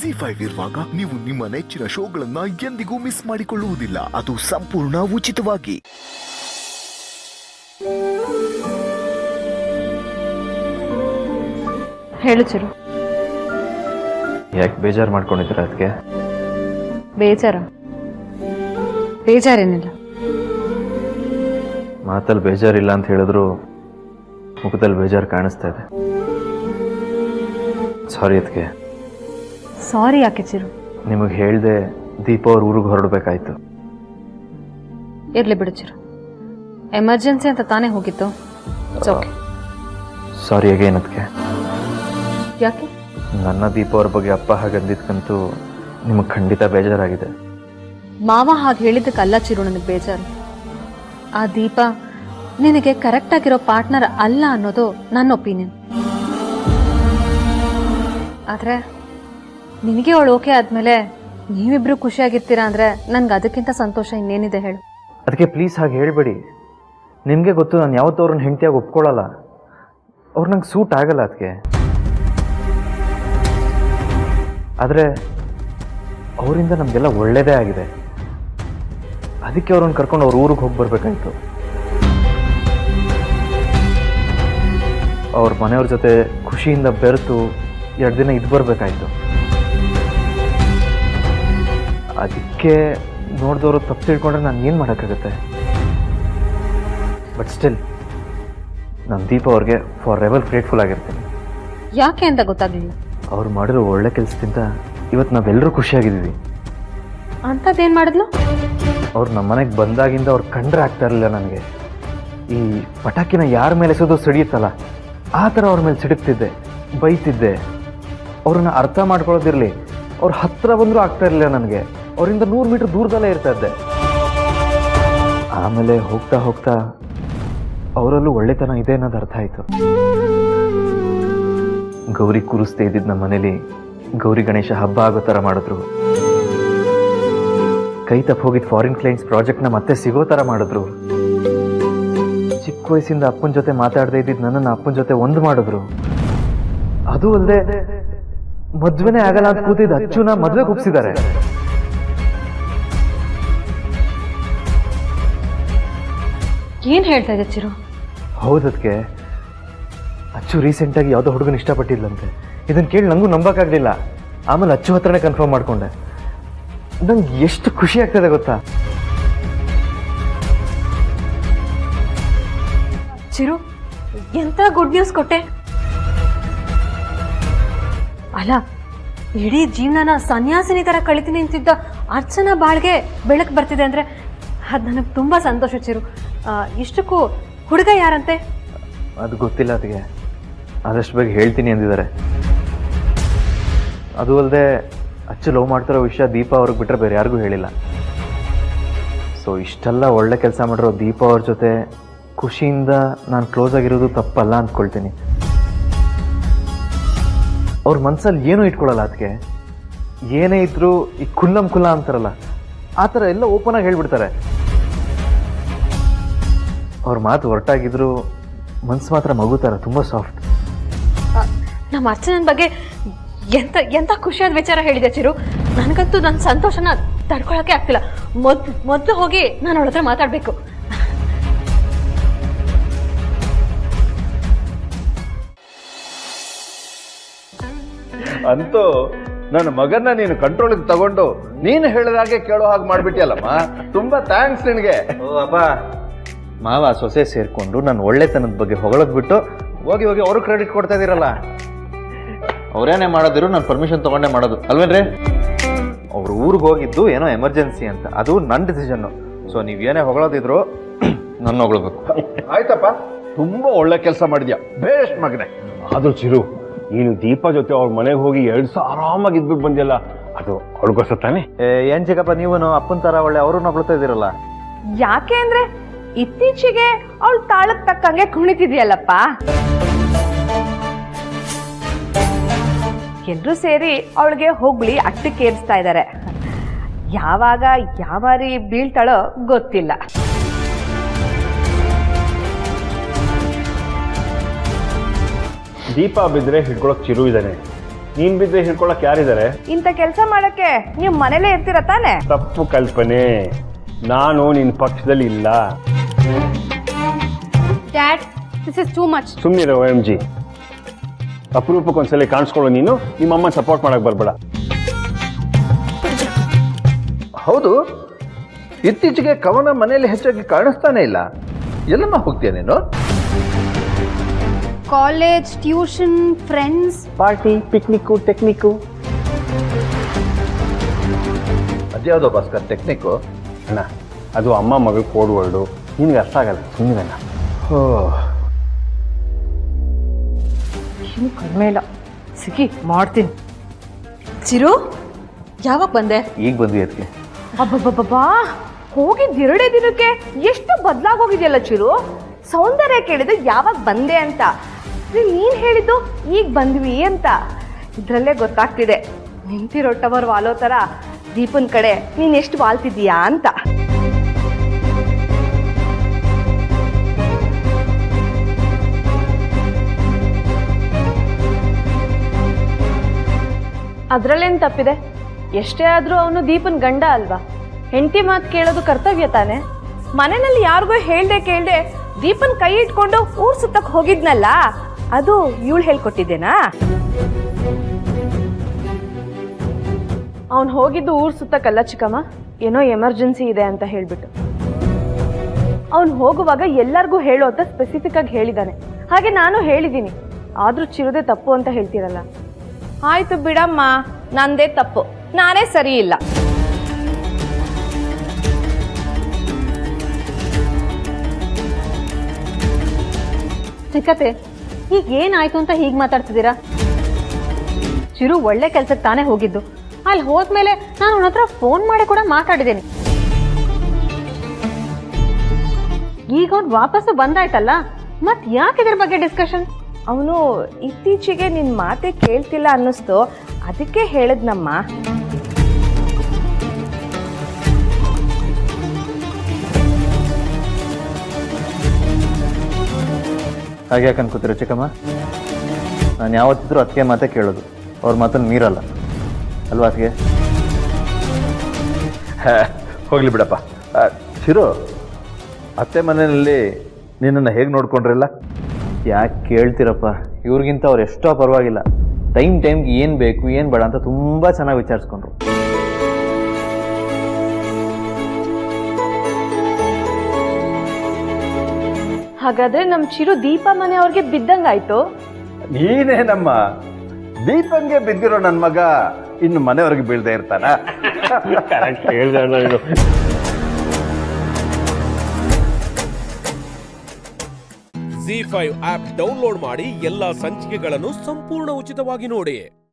ZEE5 ಇರುವಾಗ ನೀವು ನಿಮ್ಮ ನೆಚ್ಚಿನ ಶೋಗಳನ್ನ ಎಂದಿಗೂ ಮಿಸ್ ಮಾಡಿಕೊಳ್ಳುವುದಿಲ್ಲ. ಅದು ಸಂಪೂರ್ಣ ಉಚಿತವಾಗಿ. ಹೇಳು ಚಿರು. ಯಾಕೆ ಬೇಜಾರು ಮಾಡ್ಕೊಂಡಿದ್ದೀರ? ಅದಕ್ಕೆ ಬೇಜಾರೇನಿಲ್ಲ. ಮಾತಲ್ಲಿ ಬೇಜಾರಿಲ್ಲ ಅಂತ ಹೇಳಿದ್ರು ಮುಖದಲ್ಲಿ ಬೇಜಾರು ಕಾಣಿಸ್ತಾ ಇದೆ. ಸಾರಿ ಅದಕ್ಕೆ. ಸಾರಿ ಯಾಕೆ ಚಿರು? ನಿಮಗೆ ಹೇಳ್ದೆ ದೀಪ ಅವ್ರ ಊರಿಗೆ ಹೊರಡಬೇಕಾಯ್ತು. ಇರ್ಲಿ ಬಿಡು ಚಿರು, ಎಮರ್ಜೆನ್ಸಿ ಅಂತ ತಾನೇ ಹೋಗಿತ್ತು. ಸಾರಿ ಏನದಕ್ಕೆ? ಯಾಕೆ? ನನ್ನ ದೀಪ ಅವ್ರ ಬಗ್ಗೆ ಅಪ್ಪ ಹಾಗಂದಿದ್ಕಂತೂ ನಿಮಗೆ ಖಂಡಿತ ಬೇಜಾರಾಗಿದೆ. ಮಾವ ಹಾಗೆ ಹೇಳಿದ್ದಕ್ಕಲ್ಲ ಚಿರು ನನಗೆ ಬೇಜಾರು. ಆ ದೀಪ ನಿನಗೆ ಕರೆಕ್ಟ್ ಆಗಿರೋ ಪಾರ್ಟ್ನರ್ ಅಲ್ಲ ಅನ್ನೋದು ನನ್ನ ಒಪಿನಿಯನ್. ಆದ್ರೆ ನಿನಗೆ ಅವಳು ಓಕೆ ಆದ್ಮೇಲೆ ನೀವಿಬ್ರು ಖುಷಿಯಾಗಿರ್ತೀರಾ ಅಂದ್ರೆ ನನ್ಗೆ ಅದಕ್ಕಿಂತ ಸಂತೋಷ ಇನ್ನೇನಿದೆ ಹೇಳು. ಅದಕ್ಕೆ ಪ್ಲೀಸ್ ಹಾಗೆ ಹೇಳ್ಬೇಡಿ. ನಿಮಗೆ ಗೊತ್ತು, ನಾನು ಯಾವತ್ತೂ ಅವ್ರನ್ನ ಹೆಂಡತಿಯಾಗಿ ಒಪ್ಕೊಳ್ಳಲ್ಲ. ಅವ್ರು ನಂಗೆ ಸೂಟ್ ಆಗಲ್ಲ ಅದಕ್ಕೆ. ಆದರೆ ಅವರಿಂದ ನಮಗೆಲ್ಲ ಒಳ್ಳೆಯದೇ ಆಗಿದೆ. ಅದಕ್ಕೆ ಅವ್ರನ್ನ ಕರ್ಕೊಂಡು ಅವ್ರ ಊರಿಗೆ ಹೋಗಿ ಬರಬೇಕಾಯ್ತು. ಅವ್ರ ಮನೆಯವ್ರ ಜೊತೆ ಖುಷಿಯಿಂದ ಬೆರೆತು 2 ದಿನ ಇದ್ದು ಬರಬೇಕಾಯ್ತು. ಅದಕ್ಕೆ ನೋಡಿದವರು ತಪ್ಪು ತಿಳ್ಕೊಂಡ್ರೆ ನಾನು ಏನು ಮಾಡೋಕ್ಕಾಗತ್ತೆ? ಬಟ್ ಸ್ಟಿಲ್ ನಾನು ದೀಪ ಅವ್ರಿಗೆ ಫಾರ್ ಎವರ್ ಗ್ರೇಟ್ಫುಲ್ ಆಗಿರ್ತೀನಿ. ಯಾಕೆ ಅಂತ ಗೊತ್ತಾಗಲಿಲ್ಲ. ಅವ್ರು ಮಾಡಿರೋ ಒಳ್ಳೆ ಕೆಲಸದಿಂದ ಇವತ್ತು ನಾವೆಲ್ಲರೂ ಖುಷಿಯಾಗಿದ್ದೀವಿ. ಅಂಥದ್ದೇನು ಮಾಡಿದ್ಲು? ಅವ್ರು ನಮ್ಮ ಮನೆಗೆ ಬಂದಾಗಿಂದ ಅವ್ರು ಕಂಡ್ರೆ ಆಗ್ತಾ ಇರಲಿಲ್ಲ ನನಗೆ. ಈ ಪಟಾಕಿನ ಯಾರ ಮೇಲೆ ಎಸೋದು ಸಿಡಿಯುತ್ತಲ್ಲ, ಆ ಥರ ಅವ್ರ ಮೇಲೆ ಸಿಡುಕ್ತಿದ್ದೆ, ಬೈತಿದ್ದೆ. ಅವ್ರನ್ನ ಅರ್ಥ ಮಾಡ್ಕೊಳ್ಳೋದಿರಲಿ, ಅವ್ರ ಹತ್ರ ಬಂದರೂ ಆಗ್ತಾ ಇರಲಿಲ್ಲ ನನಗೆ. ಅವರಿಂದ 100 ಮೀಟರ್ ದೂರದಲ್ಲೇ ಇರ್ತಾ ಇದ್ದೆ. ಆಮೇಲೆ ಹೋಗ್ತಾ ಹೋಗ್ತಾ ಅವರಲ್ಲೂ ಒಳ್ಳೆತನ ಇದೆ ಅನ್ನೋದು ಅರ್ಥ ಆಯಿತು. ಗೌರಿ ಕೂರಿಸ್ತಾ ಇದ್ದಿದ್ದು ನಮ್ಮ ಮನೇಲಿ ಗೌರಿ ಗಣೇಶ ಹಬ್ಬ ಆಗೋ ಥರ ಮಾಡಿದ್ರು. ಕೈ ತಪ್ಪು ಹೋಗಿದ್ದು ಫಾರಿನ್ ಕ್ಲೈಂಟ್ಸ್ ಪ್ರಾಜೆಕ್ಟ್ನ ಮತ್ತೆ ಸಿಗೋ ಥರ ಮಾಡಿದ್ರು. ಚಿಕ್ಕ ವಯಸ್ಸಿಂದ ಅಪ್ಪನ ಜೊತೆ ಮಾತಾಡದೇ ಇದ್ದಿದ್ದು ನನ್ನನ್ನು ಅಪ್ಪನ ಜೊತೆ ಒಂದು ಮಾಡಿದ್ರು. ಅದು ಅಲ್ಲದೆ ಮದ್ವೆನೇ ಆಗಲ್ಲ ಅಂತ ಕೂತಿದ್ದು ಅಚ್ಚುನ ಮದ್ವೆಗೆ ಒಪ್ಸಿದ್ದಾರೆ. ಏನ್ ಹೇಳ್ತಾ ಇದೆ ಚಿರು? ಹೌದಕ್ಕೆ ಅಚ್ಚು ರೀಸೆಂಟಾಗಿ ಯಾವುದೋ ಹುಡುಗನ ಇಷ್ಟಪಟ್ಟಿದ್ಲಂತೆ. ಇದನ್ನು ಕೇಳಿ ನನಗೂ ನಂಬಕ್ಕಾಗಲಿಲ್ಲ. ಆಮೇಲೆ ಅಚ್ಚು ಹತ್ರನೇ ಕನ್ಫರ್ಮ್ ಮಾಡ್ಕೊಂಡೆ. ನಂಗೆ ಎಷ್ಟು ಖುಷಿ ಆಗ್ತದೆ ಗೊತ್ತಾ? ಚಿರು, ಎಂತ ಗುಡ್ ನ್ಯೂಸ್ ಕೊಟ್ಟೆ. ಅಲ್ಲ, ಇಡೀ ಜೀವನನ ಸನ್ಯಾಸಿನಿ ತರ ಕಳಿತೀನಿ ಅಂತಿದ್ದ ಅರ್ಚನಾ ಬಾಳ್ಗೆ ಬೆಳಕು ಬರ್ತಿದೆ ಅಂದ್ರೆ ಅದು ನನಗೆ ತುಂಬಾ ಸಂತೋಷ ಚಿರು. ಇಷ್ಟಕ್ಕೂ ಹುಡುಗ ಯಾರಂತೆ? ಅದು ಗೊತ್ತಿಲ್ಲ ಅದಕ್ಕೆ. ಆದಷ್ಟು ಬೇಗ ಹೇಳ್ತೀನಿ ಅಂದಿದ್ದಾರೆ. ಅದು ಅಲ್ಲದೆ ಅಚ್ಚು ಲವ್ ಮಾಡ್ತಿರೋ ವಿಷಯ ದೀಪ ಅವ್ರಿಗೆ ಬಿಟ್ಟರೆ ಬೇರೆ ಯಾರಿಗೂ ಹೇಳಿಲ್ಲ. ಸೊ ಇಷ್ಟೆಲ್ಲ ಒಳ್ಳೆ ಕೆಲಸ ಮಾಡಿರೋ ದೀಪ ಅವ್ರ ಜೊತೆ ಖುಷಿಯಿಂದ ನಾನು ಕ್ಲೋಸ್ ಆಗಿರೋದು ತಪ್ಪಲ್ಲ ಅಂದ್ಕೊಳ್ತೀನಿ. ಅವ್ರ ಮನಸ್ಸಲ್ಲಿ ಏನೂ ಇಟ್ಕೊಳ್ಳಲ್ಲ ಅದಕ್ಕೆ. ಏನೇ ಇದ್ರೂ ಈ ಕುಲ್ಲಂ ಕುಲ್ಲ ಅಂತಾರಲ್ಲ, ಆ ಥರ ಎಲ್ಲ ಓಪನ್ ಆಗಿ ಹೇಳ್ಬಿಡ್ತಾರೆ. ಅವ್ರ ಮಾತು ಹೊರಟಾಗಿದ್ರು ಮನ್ಸು ಮಾತ್ರ ಮಗು ಥರ ತುಂಬ ಸಾಫ್ಟ್. ನಮ್ಮ ಅರ್ಚನನ್ ಬಗ್ಗೆ ಎಂತ ಎಂತ ಖುಷಿಯಾದ ವಿಚಾರ ಹೇಳಿದೆ ಚಿರು. ನನಗಂತೂ ನನ್ನ ಸಂತೋಷನ ತಡ್ಕೊಳಕ್ಕೆ ಆಗ್ತಿಲ್ಲ. ಮೊದಲು ಹೋಗಿ ನಾನು ಅವಳ ಹತ್ರ ಮಾತಾಡಬೇಕು. ಅಂತೂ ನನ್ನ ಮಗನ್ನ ನೀನು ಕಂಟ್ರೋಲಿಗೆ ತಗೊಂಡು ನೀನು ಹೇಳಿದಾಗೆ ಕೇಳೋ ಹಾಗೆ ಮಾಡ್ಬಿಟ್ಟಿಯಲ್ಲಮ್ಮ. ತುಂಬಾ ಥ್ಯಾಂಕ್ಸ್ ನಿನಗೆ. ಓ ಅಪ್ಪ, ಮಾವ ಸೊಸೆ ಸೇರಿಕೊಂಡು ನಾನು ಒಳ್ಳೆತನದ ಬಗ್ಗೆ ಹೊಗಳೋದು ಬಿಟ್ಟು ಹೋಗಿ ಹೋಗಿ ಅವರು ಕ್ರೆಡಿಟ್ ಕೊಡ್ತಾ ಇದ್ದೀರಲ್ಲ. ಅವರೇನೇ ಮಾಡೋದಿರು, ನಾನು ಪರ್ಮಿಷನ್ ತೊಗೊಂಡೇ ಮಾಡೋದು ಅಲ್ವೇನ್ರಿ? ಅವ್ರು ಊರಿಗೆ ಹೋಗಿದ್ದು ಏನೋ ಎಮರ್ಜೆನ್ಸಿ ಅಂತ, ಅದು ನನ್ನ ಡಿಸಿಷನ್ನು. ಸೊ ನೀವೇನೇ ಹೊಗಳೋದಿದ್ರು ನನ್ನ ಹೊಗಳಬೇಕು. ಆಯ್ತಪ್ಪ, ತುಂಬಾ ಒಳ್ಳೆ ಕೆಲಸ ಮಾಡಿದ್ಯಾ, ಬೇಸ್ಟ್ ಮಗನೆ. ಆದ್ರೂ ಚಿರು, ನೀನು ದೀಪ ಜೊತೆ ಅವ್ರ ಮನೆಗೆ ಹೋಗಿ 2 ದಿವಸ ಆರಾಮಾಗಿ ಇದ್ಬಿಟ್ಟು ಬಂದಿಲ್ಲ, ಅದು ಅವ್ಳಿಗೋಸ್ಕರ ತಾನೆ? ಏನ್ ಚಿಕ್ಕಪ್ಪ, ನೀವನು ಅಪ್ಪನ ಥರ ಒಳ್ಳೆ ಅವ್ರನ್ನ ಹೊಗಳ್ತಾ ಇದ್ದೀರಲ್ಲ. ಯಾಕೆ ಅಂದ್ರೆ ಇತ್ತೀಚೆಗೆ ಅವಳು ತಾಳಕ್ ತಕ್ಕಂಗೆ ಕುಣಿತಿದ್ಯಲ್ಲಪ್ಪ. ಎಲ್ರೂ ಸೇರಿ ಅವಳಿಗೆ ಹೊಗಳಿ ಅಟ್ಟಕ್ಕೇರಿಸ್ತಾ ಇದ್ದಾರೆ. ಯಾವಾಗ ಯಾವಾರಿ ಬೀಳ್ತಾಳೋ ಗೊತ್ತಿಲ್ಲ. ದೀಪ ಬಿದ್ದರೆ ಹಿಡ್ಕೊಳಕ್ ಚಿರು ಇದ್ದಾನೆ. ನೀನ್ ಬಿದ್ದರೆ ಹಿಡ್ಕೊಳಕ್ ಯಾರಿದ್ದಾರೆ? ಇಂಥ ಕೆಲಸ ಮಾಡಕ್ಕೆ ನೀವು ಮನೇಲೇ ಇರ್ತೀರ ತಾನೆ? ತಪ್ಪು ಕಲ್ಪನೆ. ನಾನು ನಿನ್ನ ಪಕ್ಷದಲ್ಲಿ ಇಲ್ಲ. Dad, this is too much. ಸುಮ್ಮನಿರೋ OMG. ಅಪರೂಪಕ್ಕೊಂದ್ಸಲ ಕಾಣಿಸ್ಕೊಳ್ಳೋ ನೀನು ನಿಮ್ಮಮ್ಮ ಸಪೋರ್ಟ್ ಮಾಡಕ್ ಬರ್ಬೇಡ. ಹೌದು, ಇತ್ತೀಚೆಗೆ ಕವನ ಮನೆಯಲ್ಲಿ ಹೆಚ್ಚಾಗಿ ಕಾಣಿಸ್ತಾನೆ ಇಲ್ಲ. ಎಲ್ಲಮ್ಮ ಹೋಗ್ತೀಯ ನೀನು? College, tuition, friends, party, picnic, technique. ಅದ್ಯಾವುದೋ ಭಾಸ್ಕರ್ ಟೆಕ್ನಿಕ್ಕು? ಅಣ್ಣ, ಅದು ಅಮ್ಮ ಮಗ ಕೋಡ್ ವರ್ಡು. ನಿನಗೆ ಅರ್ಥ ಆಗಲ್ಲ, ಸುಮ್ಮನೆ. ಏನು ಕಡಿಮೆ ಇಲ್ಲ, ಸಿಗಿ ಮಾಡ್ತೀನಿ. ಚಿರು, ಯಾವಾಗ ಬಂದೆ? ಈಗ ಬಂದ್ವಿ ಅದಕ್ಕೆ. ಅಬ್ಬಬ್ಬಬ್ಬಾ, ಹೋಗಿದ್ದು 2 ದಿನಕ್ಕೆ ಎಷ್ಟು ಬದಲಾಗೋಗಿದೆಯಲ್ಲ ಚಿರು. ಸೌಂದರ್ಯ ಕೇಳಿದ್ದು ಯಾವಾಗ ಬಂದೆ ಅಂತ, ನೀನ್ ಹೇಳಿದ್ದು ಈಗ ಬಂದ್ವಿ ಅಂತ. ಇದ್ರಲ್ಲೇ ಗೊತ್ತಾಗ್ತಿದೆ ನಿಂತಿರೋ ಟವರ್ ವಾಲೋ ಥರ ದೀಪನ್ ಕಡೆ ನೀನ್ ಎಷ್ಟು ವಾಲ್ತಿದ್ದೀಯಾ ಅಂತ. ಅದ್ರಲ್ಲೇನು ತಪ್ಪಿದೆ? ಎಷ್ಟೇ ಆದ್ರೂ ಅವನು ದೀಪನ್ ಗಂಡ ಅಲ್ವಾ? ಹೆಂಡತಿ ಮಾತು ಕೇಳೋದು ಕರ್ತವ್ಯ ತಾನೆ. ಮನೆಯಲ್ಲಿ ಯಾರಿಗೂ ಹೇಳ್ದೆ ಕೇಳ್ದೆ ದೀಪನ್ ಕೈ ಇಟ್ಕೊಂಡು ಊರ್ ಸುತ್ತಕ್ ಹೋಗಿದ್ನಲ್ಲ, ಅದು ಇವಳು ಹೇಳ್ಕೊಟ್ಟಿದ್ದೇನಾ? ಅವ್ನು ಹೋಗಿದ್ದು ಊರ್ ಸುತ್ತಕ್ಕಲ್ಲ ಚಿಕ್ಕಮ್ಮ, ಏನೋ ಎಮರ್ಜೆನ್ಸಿ ಇದೆ ಅಂತ ಹೇಳ್ಬಿಟ್ಟು. ಅವ್ನು ಹೋಗುವಾಗ ಎಲ್ಲರಿಗೂ ಹೇಳು ಅಂತ ಸ್ಪೆಸಿಫಿಕ್ ಆಗಿ ಹೇಳಿದ್ದಾನೆ. ಹಾಗೆ ನಾನು ಹೇಳಿದ್ದೀನಿ. ಆದ್ರೂ ಚಿರುದೆ ತಪ್ಪು ಅಂತ ಹೇಳ್ತೀರಲ್ಲ. ಆಯ್ತು ಬಿಡಮ್ಮ, ನಂದೇ ತಪ್ಪು, ನಾನೇ ಸರಿ ಇಲ್ಲ. ಚಿಕ್ಕತೆ, ಈಗ ಏನಾಯ್ತು ಅಂತ ಹೀಗೆ ಮಾತಾಡ್ತಿದ್ದೀರಾ? ಚಿರು ಒಳ್ಳೆ ಕೆಲ್ಸಕ್ಕೆ ತಾನೇ ಹೋಗಿದ್ದು. ಅಲ್ಲಿ ಹೋದ್ಮೇಲೆ ನಾನು ಅವನ ಹತ್ರ ಫೋನ್ ಮಾಡಿ ಕೂಡ ಮಾತಾಡಿದ್ದೀನಿ. ಈಗ ಅವ್ನು ವಾಪಸ್ಸು ಬಂದಾಯ್ತಲ್ಲ, ಮತ್ ಯಾಕೆ ಇದ್ರ ಬಗ್ಗೆ ಡಿಸ್ಕಷನ್? ಅವನು ಇತ್ತೀಚೆಗೆ ನಿನ್ ಮಾತೆ ಕೇಳ್ತಿಲ್ಲ ಅನ್ನಿಸ್ತು, ಅದಕ್ಕೆ ಹೇಳಿದ್ನಮ್ಮ. ಹಾಗೆ ಯಾಕೆ ಅನ್ಕೋತೀರ ಚಿಕ್ಕಮ್ಮ? ನಾನು ಯಾವತ್ತಿದ್ರೂ ಅದಕ್ಕೆ ಮಾತೇ ಕೇಳೋದು, ಅವ್ರ ಮಾತನ್ನು ಮೀರಲ್ಲ ಅಲ್ವಾ ಅದಕ್ಕೆ? ಹೋಗ್ಲಿ ಬಿಡಪ್ಪ. ಚಿರು, ಅತ್ತೆ ಮನೆಯಲ್ಲಿ ನಿನ್ನನ್ನು ಹೇಗೆ ನೋಡ್ಕೊಂಡ್ರಲ್ಲ? ಯಾಕೆ ಕೇಳ್ತೀರಪ್ಪ? ಇವ್ರಿಗಿಂತ ಅವ್ರು ಎಷ್ಟೋ ಪರವಾಗಿಲ್ಲ. ಟೈಮ್ಗೆ ಏನು ಬೇಕು ಏನು ಬೇಡ ಅಂತ ತುಂಬ ಚೆನ್ನಾಗಿ ವಿಚಾರಿಸ್ಕೊಂಡ್ರು. ಹಾಗಾದ್ರೆ ನಮ್ ಚಿರು ದೀಪ ಮನೆಯವ್ರಿಗೆ ಬಿದ್ದಂಗಾಯ್ತು. ನೀನೇನಮ್ಮ, ದೀಪಂಗೆ ಬಿದ್ದಿರೋ ನನ್ನ ಮಗ ಇನ್ನು ಮನೆಯವ್ರಿಗೆ ಬೀಳ್ದೆ ಇರ್ತಾನ? ಕರೆಕ್ಟ್ ಹೇಳ್ದೆ ನೀನು. ZEE5 ಆಪ್ ಡೌನ್ಲೋಡ್ ಮಾಡಿ ಎಲ್ಲಾ ಸಂಚಿಕೆಗಳನ್ನು ಸಂಪೂರ್ಣ ಉಚಿತವಾಗಿ ನೋಡಿ.